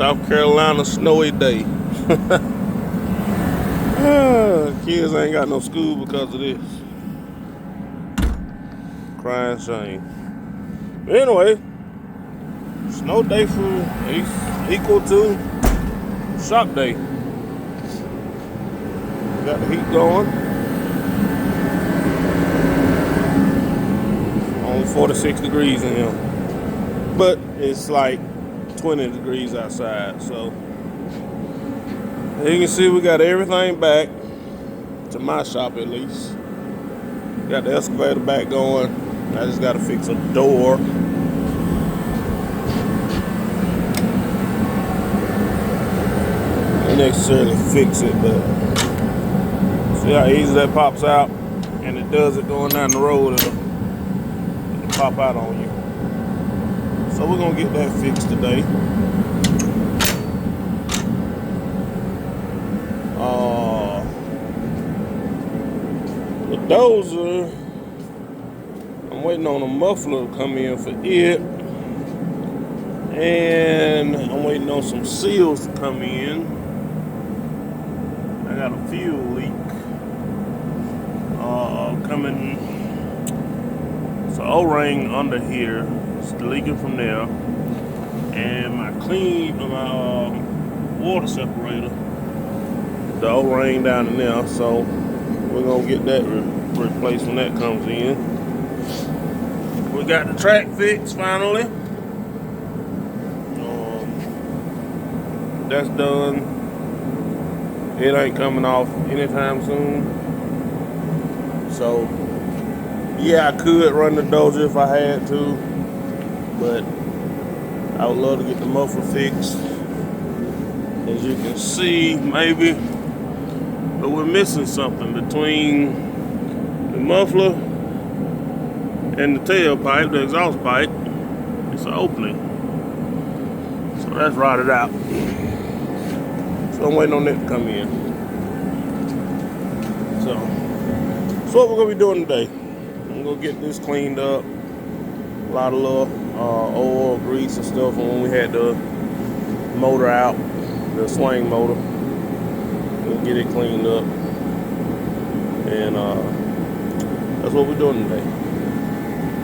South Carolina snowy day. Kids ain't got no school because of this. Crying shame. But anyway, snow day for equal to shop day. Got the heat going. Only 46 degrees in here. But it's like 20 degrees outside. So as you can see, we got everything back to my shop at least. Got the excavator back going. I just got to fix a door. Not necessarily fix it, but see how easy that pops out, and it does it going down the road. It'll pop out on you. So we're gonna get that fixed today. The dozer, I'm waiting on a muffler to come in for it, and I'm waiting on some seals to come in. I got a fuel leak coming. It's an O-ring under here. It's leaking from there, and my water separator, the O-ring down in there. So we're gonna get that replaced when that comes in. We got the track fixed finally. That's done. It ain't coming off anytime soon. So yeah, I could run the dozer if I had to, but I would love to get the muffler fixed. As you can see, maybe, but we're missing something between the muffler and the tailpipe, the exhaust pipe. It's an opening, so that's rotted out. So I'm waiting on that to come in. So what we're gonna be doing today. I'm gonna get this cleaned up. A lot of little oil, grease, and stuff from when we had the motor out, the swing motor. We'll get it cleaned up, and that's what we're doing today.